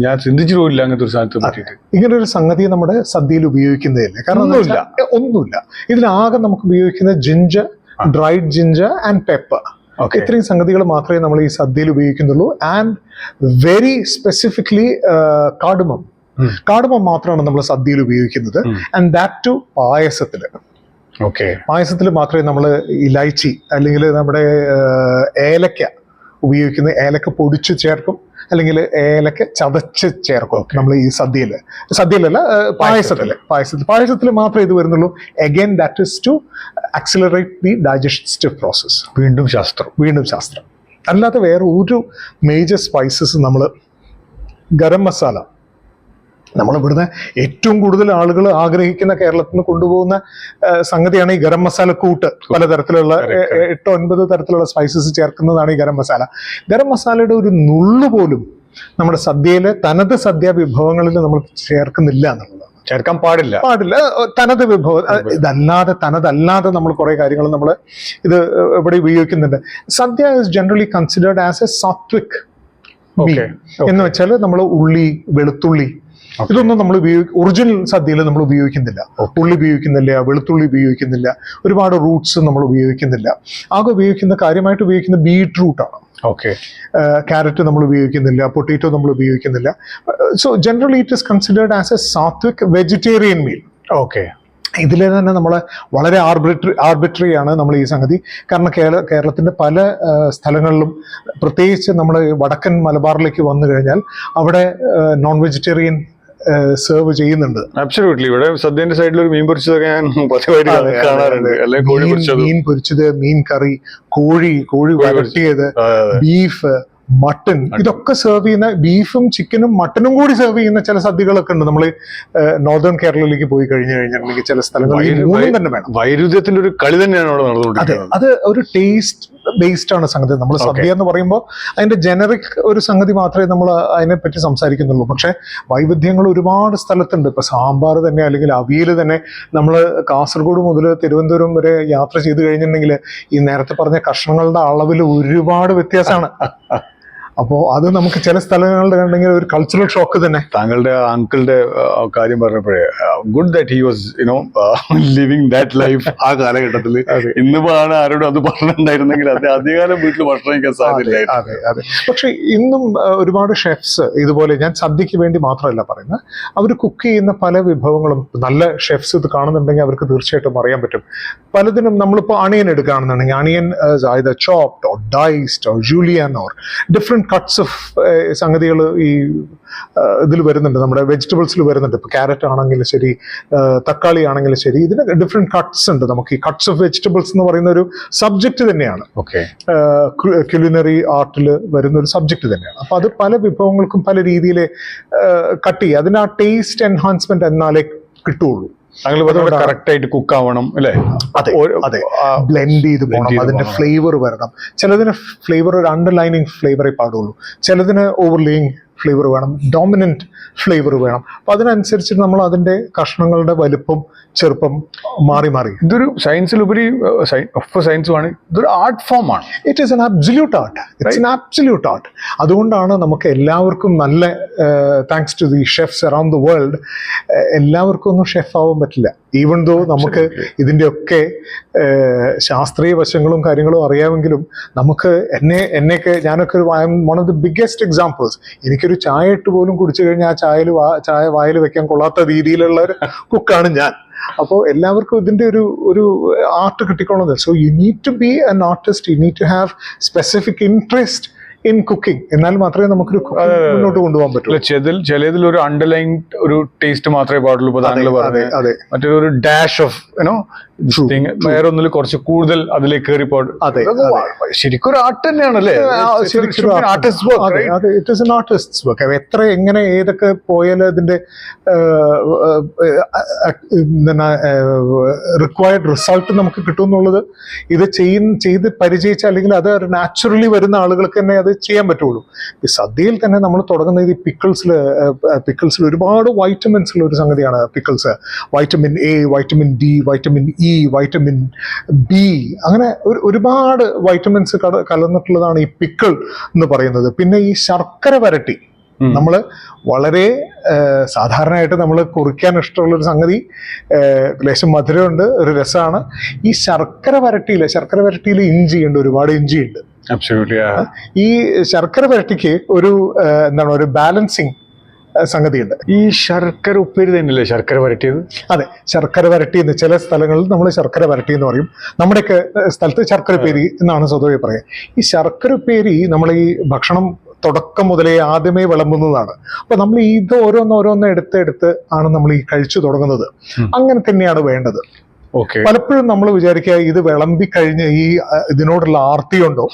ഞാൻ ചിന്തിച്ചിട്ടില്ല അങ്ങനത്തെ ഒരു സാധനത്തെ പറ്റിയിട്ട്. ഇങ്ങനെ ഒരു സംഗതി നമ്മുടെ സദ്യയിൽ ഉപയോഗിക്കുന്നതില്ല. കാരണം ഒന്നുമില്ല. ഇതിലാകെ നമുക്ക് ഉപയോഗിക്കുന്ന ginger, dried ginger and pepper, ഇത്രയും സംഗതികൾ മാത്രമേ നമ്മൾ ഈ സദ്യയിൽ ഉപയോഗിക്കുന്നുള്ളൂ. ആൻഡ് വെരി സ്പെസിഫിക്കലി കാർഡമം മാത്രമാണ് നമ്മൾ സദ്യയിൽ ഉപയോഗിക്കുന്നത്. ആൻഡ് ദാറ്റ് ടു പായസത്തിൽ മാത്രമേ നമ്മൾ ഇലൈച്ചി അല്ലെങ്കിൽ നമ്മുടെ ഏലക്ക ഉപയോഗിക്കുന്ന, ഏലക്ക പൊടിച്ച് ചേർക്കും അല്ലെങ്കിൽ ഏലക്ക ചതച്ച് ചേർക്കും നമ്മൾ ഈ സദ്യയിലല്ല, പായസത്തിൽ മാത്രമേ ഇത് വരുന്നുള്ളൂ. Again that is to accelerate the digestive process. വീണ്ടും ശാസ്ത്രം. അല്ലാതെ വേറെ ഒരു മേജർ സ്പൈസസ് നമ്മൾ, ഗരം മസാല, നമ്മളിവിടുന്ന് ഏറ്റവും കൂടുതൽ ആളുകൾ ആഗ്രഹിക്കുന്ന, കേരളത്തിൽ നിന്ന് കൊണ്ടുപോകുന്ന സംഗതിയാണ് ഈ ഗരം മസാല കൂട്ട്. പലതരത്തിലുള്ള 8-9 തരത്തിലുള്ള സ്പൈസസ് ചേർക്കുന്നതാണ് ഈ ഗരം മസാല. ഗരം മസാലയുടെ ഒരു നുള്ളു പോലും നമ്മുടെ സദ്യയിലെ തനത് സദ്യ വിഭവങ്ങളിൽ നമ്മൾ ചേർക്കുന്നില്ല എന്നുള്ളതാണ്. ചേർക്കാൻ പാടില്ല. തനത് വിഭവം തനതല്ലാതെ നമ്മൾ കുറെ കാര്യങ്ങൾ നമ്മൾ ഇത് ഇവിടെ ഉപയോഗിക്കുന്നുണ്ട്. Sadya is generally considered as a sattvic meal എന്ന് വെച്ചാൽ നമ്മൾ ഉള്ളി, വെളുത്തുള്ളി, ഇതൊന്നും നമ്മൾ ഒറിജിനൽ സദ്യയിൽ നമ്മൾ ഉപയോഗിക്കുന്നില്ല. ഉള്ളി ഉപയോഗിക്കുന്നില്ല, വെളുത്തുള്ളി ഉപയോഗിക്കുന്നില്ല, ഒരുപാട് റൂട്ട്സ് നമ്മൾ ഉപയോഗിക്കുന്നില്ല. ആകെ കാര്യമായിട്ട് ഉപയോഗിക്കുന്ന ബീട്രൂട്ടാണ്. ക്യാരറ്റ് നമ്മൾ ഉപയോഗിക്കുന്നില്ല, പൊട്ടേറ്റോ നമ്മൾ ഉപയോഗിക്കുന്നില്ല. So generally it is considered as a Satwik vegetarian meal. ഇതിൽ തന്നെ നമ്മൾ വളരെ ആർബിട്രറി ആണ് നമ്മൾ ഈ സംഗതി. കാരണം കേരളത്തിന്റെ പല സ്ഥലങ്ങളിലും, പ്രത്യേകിച്ച് നമ്മൾ വടക്കൻ മലബാറിലേക്ക് വന്നു കഴിഞ്ഞാൽ അവിടെ നോൺ വെജിറ്റേറിയൻ സെർവ് ചെയ്യുന്നുണ്ട്. അബ്സല്യൂട്ട്ലി. ഇവിടെ സദ്യന്റെ സൈഡിൽ ഒരു മീൻ പൊരിച്ചതൊക്കെ ഞാൻ കാണാറുണ്ട്. മീൻ പൊരിച്ചത്, മീൻ കറി, കോഴി വരട്ടിയത്, ബീഫ്, മട്ടൺ, ഇതൊക്കെ സെർവ് ചെയ്യുന്ന, ബീഫും ചിക്കനും മട്ടനും കൂടി സെർവ് ചെയ്യുന്ന ചില സദ്യകളൊക്കെ ഉണ്ട്. നമ്മൾ നോർത്തേൺ കേരളയിലേക്ക് പോയി ചില സ്ഥലങ്ങളിൽ തന്നെ വേണം. വൈരുദ്ധ്യത്തിന്റെ ഒരു കളി തന്നെയാണ് അവിടെ നടന്നുകൊണ്ടിരിക്കുന്നത്. അത് ഒരു ടേസ്റ്റ് ബേസ്ഡ് ആണ് സംഗതി. നമ്മൾ സദ്യ എന്ന് പറയുമ്പോൾ അതിന്റെ ജനറിക് ഒരു സംഗതി മാത്രമേ നമ്മൾ അതിനെപ്പറ്റി സംസാരിക്കുന്നുള്ളൂ. പക്ഷെ വൈവിധ്യങ്ങൾ ഒരുപാട് സ്ഥലത്തുണ്ട്. ഇപ്പൊ സാമ്പാർ തന്നെ അല്ലെങ്കിൽ അവിയൽ തന്നെ നമ്മൾ കാസർഗോഡ് മുതൽ തിരുവനന്തപുരം വരെ യാത്ര ചെയ്ത് കഴിഞ്ഞിട്ടുണ്ടെങ്കിൽ ഈ നേരത്തെ പറഞ്ഞ കഷ്ണങ്ങളുടെ അളവിൽ ഒരുപാട് വ്യത്യാസമാണ്. അപ്പോൾ അത് നമുക്ക് ചില സ്ഥലങ്ങളിൽ കണ്ടെങ്കിൽ ഒരു കൾച്ചറൽ ഷോക്ക് തന്നെ. താങ്കളുടെ അങ്കിളുടെ കാര്യം പറഞ്ഞപ്പോഴേ good that he was living that life ആ കാലഘട്ടത്തിൽ. ഇന്നിപ്പോ ആണ് ആരോടും അത് പറഞ്ഞിട്ടുണ്ടായിരുന്നെങ്കിൽ അത് അധികകാലം വീട്ടിൽ ഭക്ഷണം കഴിക്കാൻ സാധ്യത. അതെ അതെ. പക്ഷെ ഇന്നും ഒരുപാട് ഷെഫ്സ് ഇതുപോലെ, ഞാൻ സദ്യക്ക് വേണ്ടി മാത്രമല്ല പറയുന്നത്, അവർ കുക്ക് ചെയ്യുന്ന പല വിഭവങ്ങളും നല്ല ഷെഫ്സ് ഇത് കാണുന്നുണ്ടെങ്കിൽ അവർക്ക് തീർച്ചയായിട്ടും അറിയാൻ പറ്റും. പലതിനും നമ്മളിപ്പോൾ അണിയൻ എടുക്കുകയാണെന്നുണ്ടെങ്കിൽ onion either chopped or diced or julienne or different cuts of സംഗതികൾ ഈ ഇതിൽ വരുന്നുണ്ട്, നമ്മുടെ വെജിറ്റബിൾസിൽ വരുന്നുണ്ട്. ഇപ്പോൾ ക്യാരറ്റ് ആണെങ്കിലും ശരി, തക്കാളി ആണെങ്കിലും ശരി, ഇതിന് ഡിഫറെന്റ് കട്ട്സ് ഉണ്ട്. നമുക്ക് ഈ കട്ട്സ് ഓഫ് വെജിറ്റബിൾസ് എന്ന് പറയുന്ന ഒരു സബ്ജക്റ്റ് തന്നെയാണ്, ക്യുലിനറി ആർട്ടിൽ വരുന്ന ഒരു സബ്ജക്റ്റ് തന്നെയാണ്. അപ്പൊ അത് പല വിഭവങ്ങൾക്കും പല രീതിയിൽ കട്ട് ചെയ്യുക, അതിന് ആ ടേസ്റ്റ് എൻഹാൻസ്മെന്റ് എന്നാലേ കിട്ടുള്ളൂ. കറക്റ്റ് ആയിട്ട് കുക്ക് ആവണം അല്ലേ? അതെ അതെ, ബ്ലെൻഡ് ചെയ്ത് പോകണം, അതിന്റെ ഫ്ലേവർ വരണം. ചിലതിന് ഫ്ലേവർ ഒരു അണ്ടർലൈനിങ് ഫ്ലേവറേ പാടുള്ളൂ, ചിലതിന് ഓവർലേയിങ് ഫ്ലേവർ വേണം, ഡോമിനന്റ് ഫ്ലേവർ വേണം. അപ്പൊ അതിനനുസരിച്ച് നമ്മൾ അതിന്റെ കഷ്ണങ്ങളുടെ വലുപ്പം ചെറുപ്പം മാറി മാറി. ഇതൊരു സയൻസിലുപരി സയൻസും ആണ്, ഇതൊരു ആർട്ട് ഫോം ആണ്. It is an absolute art. It's an absolute art. അതുകൊണ്ടാണ് നമുക്ക് എല്ലാവർക്കും നല്ല, thanks to the chefs around the world, എല്ലാവർക്കും ഒന്നും ഷെഫ് ആവാൻ പറ്റില്ല. ഈവൻ ദോ നമുക്ക് ഇതിൻ്റെയൊക്കെ ശാസ്ത്രീയ വശങ്ങളും കാര്യങ്ങളും അറിയാമെങ്കിലും നമുക്ക് എന്നെയൊക്കെ ഞാനൊക്കെ one of the biggest examples. എനിക്കൊരു ചായ ഇട്ട് പോലും കുടിച്ചു കഴിഞ്ഞാൽ ആ ചായ വായിൽ വെക്കാൻ കൊള്ളാത്ത രീതിയിലുള്ള ഒരു കുക്കാണ് ഞാൻ. അപ്പോൾ എല്ലാവർക്കും ഇതിന്റെ ഒരു ആർട്ട് കിട്ടിക്കൊള്ളുന്നത്. So you need to be an artist, you need to have specific interest in cooking. എന്നാൽ മാത്രമേ നമുക്കൊരു മുന്നോട്ട് കൊണ്ടുപോകാൻ പറ്റുള്ളൂ. ചിലതിൽ ഒരു അണ്ടർലൈൻ ഒരു ടേസ്റ്റ് മാത്രമേ പാടുള്ളൂ. മറ്റൊരു ഡാഷ് ഓഫ് വേറെ ഒന്നിൽ കുറച്ച് കൂടുതൽ അതിലേക്ക് കയറി പാടും. ശരിക്കും ഒരു ആർട്ട് തന്നെയാണല്ലേ? It is N artists work. എത്ര എങ്ങനെ ഏതൊക്കെ പോയാലും അതിന്റെ റിക്വയർഡ് റിസൾട്ട് നമുക്ക് കിട്ടും എന്നുള്ളത് ഇത് ചെയ്ത് പരിചയിച്ച, അല്ലെങ്കിൽ അത് നാച്ചുറലി വരുന്ന ആളുകൾക്ക് തന്നെ അത് ചെയ്യാൻ പറ്റുള്ളൂ. ഈ സദ്യയിൽ തന്നെ നമ്മൾ തുടങ്ങുന്നത് ഈ പിക്കിൾസിൽ ഒരുപാട് വൈറ്റമിൻസ് ഉള്ള ഒരു സംഗതിയാണ് pickles. Vitamin A, vitamin D, vitamin E, vitamin B, അങ്ങനെ ഒരുപാട് വൈറ്റമിൻസ് കലർന്നിട്ടുള്ളതാണ് ഈ പിക്കിൾ എന്ന് പറയുന്നത്. പിന്നെ ഈ ശർക്കര വരട്ടി, നമ്മൾ വളരെ സാധാരണയായിട്ട് നമ്മൾ കുറിക്കാൻ ഇഷ്ടമുള്ളൊരു സംഗതി, ലേശം മധുരമുണ്ട്, ഒരു രസമാണ്. ഈ ശർക്കര വരട്ടിയിൽ ഇഞ്ചിയുണ്ട്, ഒരുപാട് ഇഞ്ചിയുണ്ട്. ഈ ശർക്കര വരട്ടിക്ക് ഒരു ബാലൻസിങ് സംഗതിയുണ്ട്. ഈ ശർക്കര ഉപ്പേരി തന്നെയല്ലേ ശർക്കര വരട്ടിയത്? അതെ, ശർക്കര വരട്ടി എന്ന് ചില സ്ഥലങ്ങളിൽ നമ്മൾ ശർക്കര വരട്ടി എന്ന് പറയും. നമ്മുടെയൊക്കെ സ്ഥലത്ത് ശർക്കര ഉപ്പേരി എന്നാണ് സ്വതവേ പറയുക. ഈ ശർക്കര ഉപ്പേരി നമ്മൾ ഈ ഭക്ഷണം തുടക്കം മുതലേ ആദ്യമേ വിളമ്പുന്നതാണ്. അപ്പൊ നമ്മൾ ഇത് ഓരോന്ന് എടുത്ത് ആണ് നമ്മൾ ഈ കഴിച്ചു തുടങ്ങുന്നത്. അങ്ങനെ തന്നെയാണ് വേണ്ടത്. പലപ്പോഴും നമ്മൾ വിചാരിക്കുക ഇത് വിളമ്പി കഴിഞ്ഞ് ഇതിനോടുള്ള ആർത്തിയുണ്ടോ,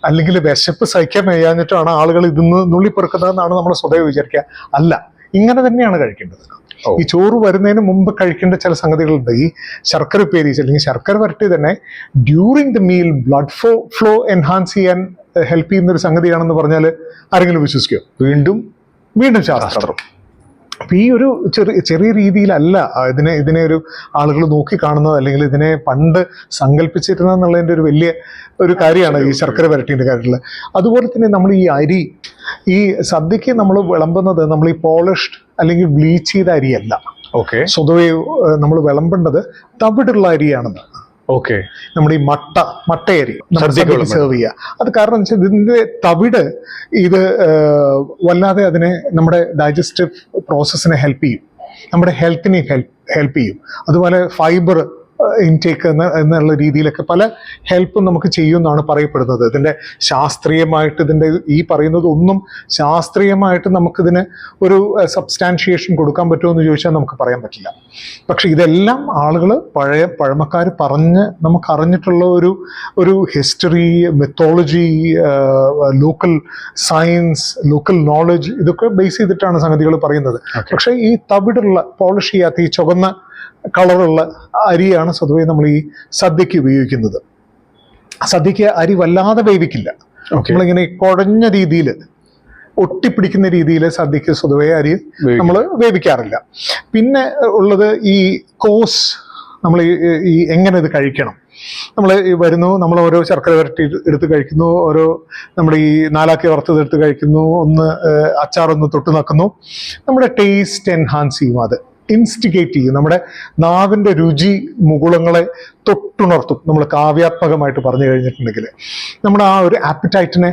അല്ലെങ്കിൽ വിശപ്പ് സഹിക്കാൻ വയ്യാഞ്ഞിട്ടാണ് ആളുകൾ ഇതിന്ന് നുള്ളിപ്പെറുക്കുന്നതെന്നാണ് നമ്മൾ സ്വതവേ വിചാരിക്കുക. അല്ല, ഇങ്ങനെ തന്നെയാണ് കഴിക്കേണ്ടത്. ഈ ചോറ് വരുന്നതിന് മുമ്പ് കഴിക്കേണ്ട ചില സംഗതികളുണ്ട്. ഈ ശർക്കര ഉപ്പേരി അല്ലെങ്കിൽ ശർക്കര വരട്ടി തന്നെ during the meal blood flow enhance ചെയ്യാൻ ഹെൽപ്പ് ചെയ്യുന്ന ഒരു സംഗതിയാണെന്ന് പറഞ്ഞാൽ ആരെങ്കിലും വിശ്വസിക്കുമോ? വീണ്ടും ശാസ്ത്രം. അപ്പൊ ഈ ഒരു ചെറിയ രീതിയിലല്ല ഇതിനെ ഒരു ആളുകൾ നോക്കി കാണുന്നത്, അല്ലെങ്കിൽ ഇതിനെ പണ്ട് സങ്കല്പിച്ചിരുന്നത് എന്നുള്ളതിന്റെ ഒരു വലിയ ഒരു കാര്യമാണ് ഈ ശർക്കര വരട്ടിന്റെ കാര്യത്തിൽ. അതുപോലെ തന്നെ നമ്മൾ ഈ അരി, ഈ സദ്യക്ക് നമ്മൾ വിളമ്പുന്നത് നമ്മൾ ഈ പോളിഷ്ഡ് അല്ലെങ്കിൽ ബ്ലീച്ച് ചെയ്ത അരിയല്ല. സ്വതവേ നമ്മൾ വിളമ്പേണ്ടത് തവിടുള്ള അരിയാണെന്ന്. നമ്മുടെ ഈ മട്ടയരി സെർവ് ചെയ്യുക. അത് കാരണം എന്ന് വെച്ചാൽ ഇതിന്റെ തവിട് വല്ലാതെ അതിനെ നമ്മുടെ ഡൈജസ്റ്റീവ് പ്രോസസ്സിനെ ഹെൽപ്പ് ചെയ്യും, നമ്മുടെ ഹെൽത്തിനെ ഹെൽപ്പ് ചെയ്യും. അതുപോലെ ഫൈബർ ഇൻടേക്ക് എന്നുള്ള രീതിയിലൊക്കെ പല ഹെൽപ്പും നമുക്ക് ചെയ്യുമെന്നാണ് പറയപ്പെടുന്നത്. ഇതിൻ്റെ ശാസ്ത്രീയമായിട്ട് ഈ പറയുന്നത് ഒന്നും ശാസ്ത്രീയമായിട്ട് നമുക്കിതിന് ഒരു സബ്സ്റ്റാൻഷിയേഷൻ കൊടുക്കാൻ പറ്റുമോ എന്ന് ചോദിച്ചാൽ നമുക്ക് പറയാൻ പറ്റില്ല. പക്ഷെ ഇതെല്ലാം ആളുകൾ പഴമക്കാർ നമുക്ക് അറിഞ്ഞിട്ടുള്ള ഒരു history, methodology, local science, local knowledge, ഇതൊക്കെ ബേസ് ചെയ്തിട്ടാണ് സംഗതികൾ പറയുന്നത്. പക്ഷെ ഈ തവിടുള്ള പോളിഷ് ചെയ്യാത്ത ഈ ചുവന്ന കളറുള്ള അരിയാണ് സ്വതവേ നമ്മൾ ഈ സദ്യക്ക് ഉപയോഗിക്കുന്നത്. സദ്യക്ക് അരി വല്ലാതെ വേവിക്കില്ല. ഓക്കെ. നമ്മളിങ്ങനെ കുഴഞ്ഞ രീതിയിൽ ഒട്ടിപ്പിടിക്കുന്ന രീതിയിൽ സദ്യക്ക് സ്വതവേ അരി നമ്മൾ വേവിക്കാറില്ല. പിന്നെ ഉള്ളത് ഈ കോസ്, നമ്മൾ ഈ എങ്ങനെ ഇത് കഴിക്കണം. നമ്മൾ വരുന്നു, നമ്മൾ ഓരോ ശർക്കര വരട്ടി എടുത്ത് കഴിക്കുന്നു, ഓരോ നമ്മുടെ ഈ നാലാക്കി വറുത്തതെടുത്ത് കഴിക്കുന്നു, ഒന്ന് അച്ചാറൊന്ന് തൊട്ട് നക്കുന്നു. നമ്മുടെ ടേസ്റ്റ് എൻഹാൻസ് ചെയ്യും, അത് ഇൻസ്റ്റിഗേറ്റ് ചെയ്യും, നമ്മുടെ നാവിൻ്റെ രുചി മുകുളങ്ങളെ തൊട്ടുണർത്തും. നമ്മൾ കാവ്യാത്മകമായിട്ട് പറഞ്ഞു കഴിഞ്ഞിട്ടുണ്ടെങ്കിൽ നമ്മുടെ ആ ഒരു ആപ്പിറ്റൈറ്റിനെ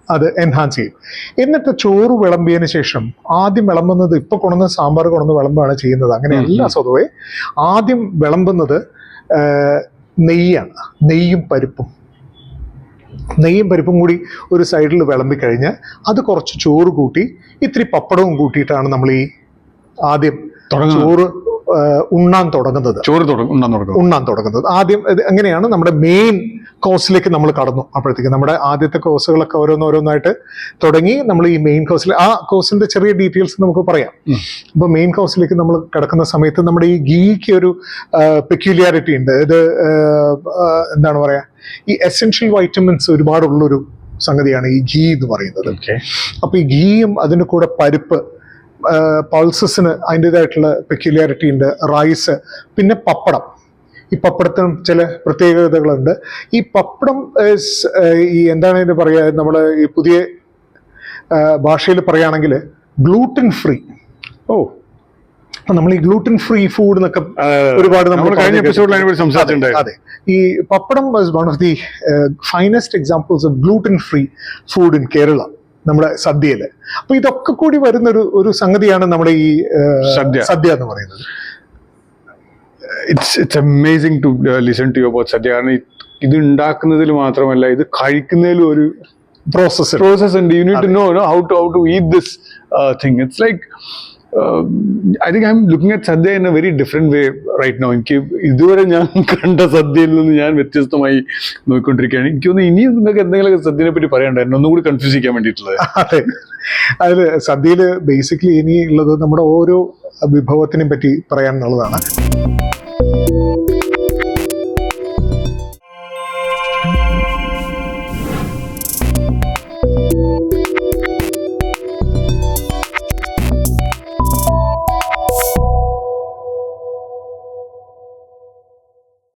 അത് എൻഹാൻസ് ചെയ്യും. എന്നിട്ട് ചോറ് വിളമ്പിയതിന് ശേഷം ആദ്യം വിളമ്പുന്നത്, ഇപ്പൊ കൊണ്ടുവന്ന് സാമ്പാർ കൊണ്ടുവന്ന് വിളമ്പാണ് ചെയ്യുന്നത്, അങ്ങനെയല്ല സ്വതവേ. ആദ്യം വിളമ്പുന്നത് നെയ്യാണ്. നെയ്യും പരിപ്പും കൂടി ഒരു സൈഡിൽ വിളമ്പിക്കഴിഞ്ഞ് അത് കുറച്ച് ചോറ് കൂട്ടി ഇത്തിരി പപ്പടവും കൂട്ടിയിട്ടാണ് നമ്മൾ ഈ ആദ്യം ചോറ് ഉണ്ണാൻ തുടങ്ങുന്നത്. ആദ്യം അങ്ങനെയാണ് നമ്മുടെ മെയിൻ കോഴ്സിലേക്ക് നമ്മൾ കടന്നു. അപ്പോഴത്തേക്ക് നമ്മുടെ ആദ്യത്തെ കോഴ്സുകളൊക്കെ ഓരോന്നോരോന്നായിട്ട് തുടങ്ങി നമ്മൾ ഈ മെയിൻ കോഴ്സിൽ, ആ കോഴ്സിന്റെ ചെറിയ ഡീറ്റെയിൽസ് നമുക്ക് പറയാം. അപ്പൊ മെയിൻ കോഴ്സിലേക്ക് നമ്മൾ കിടക്കുന്ന സമയത്ത് നമ്മുടെ ഈ ഗീക്ക് ഒരു പെക്യുലിയാരിറ്റി ഉണ്ട്. ഇത് എന്താണ് പറയാ, ഈ എസെൻഷ്യൽ വൈറ്റമിൻസ് ഒരുപാടുള്ളൊരു സംഗതിയാണ് ഈ ഗീ എന്ന് പറയുന്നത്. അപ്പൊ ഈ ഗീയും അതിൻ്റെ കൂടെ പരിപ്പ്, പൾസസിന് അതിൻ്റെതായിട്ടുള്ള പെക്യുലിയാരിറ്റി ഉണ്ട്, റൈസ്, പിന്നെ പപ്പടം. ഈ പപ്പടത്തിനും ചില പ്രത്യേകതകളുണ്ട്. ഈ പപ്പടം ഈ എന്താണ് ഇതിന് പറയുക, നമ്മൾ ഈ പുതിയ ഭാഷയിൽ പറയുകയാണെങ്കിൽ ഗ്ലൂട്ടൻ ഫ്രീ. നമ്മൾ ഈ ഗ്ലൂട്ടൻ ഫ്രീ ഫുഡ് എന്നൊക്കെ ഒരുപാട് നമ്മൾ കഴിഞ്ഞ എപ്പിസോഡിൽ സംസാരിച്ചിട്ടുണ്ട്. അതെ, ഈ pappadam was one of the finest examples of gluten free food in Kerala, നമ്മുടെ സദ്യയില്. അപ്പൊ ഇതൊക്കെ കൂടി വരുന്ന ഒരു സംഗതിയാണ് നമ്മുടെ ഈ സദ്യ എന്ന് പറയുന്നത്. It's amazing to listen to you about സദ്യ. കാരണം ഇത് ഉണ്ടാക്കുന്നതിൽ മാത്രമല്ല, ഇത് കഴിക്കുന്നതിലും ഒരു പ്രോസസ് ഉണ്ട്. You need to know how to eat this thing. It's like I think I'm looking at sadya in a very different way right now. എനിക്ക് ഇതുവരെ ഞാൻ കണ്ട സദ്യയിൽ നിന്ന് ഞാൻ വ്യത്യസ്തമായി നോക്കിക്കൊണ്ടിരിക്കുകയാണ്. എനിക്ക് തോന്നുന്നു ഇനിയും നിങ്ങൾക്ക് എന്തെങ്കിലും സദ്യനെ പറ്റി പറയാനുണ്ടായിരുന്നു, ഒന്നുകൂടി കൺഫ്യൂസ് ചെയ്യാൻ വേണ്ടിയിട്ടുള്ളത്. അതെ, അതിൽ സദ്യയിൽ ബേസിക്കലി ഇനി ഉള്ളത് നമ്മുടെ ഓരോ വിഭവത്തിനെ പറ്റി പറയാനുള്ളതാണ്.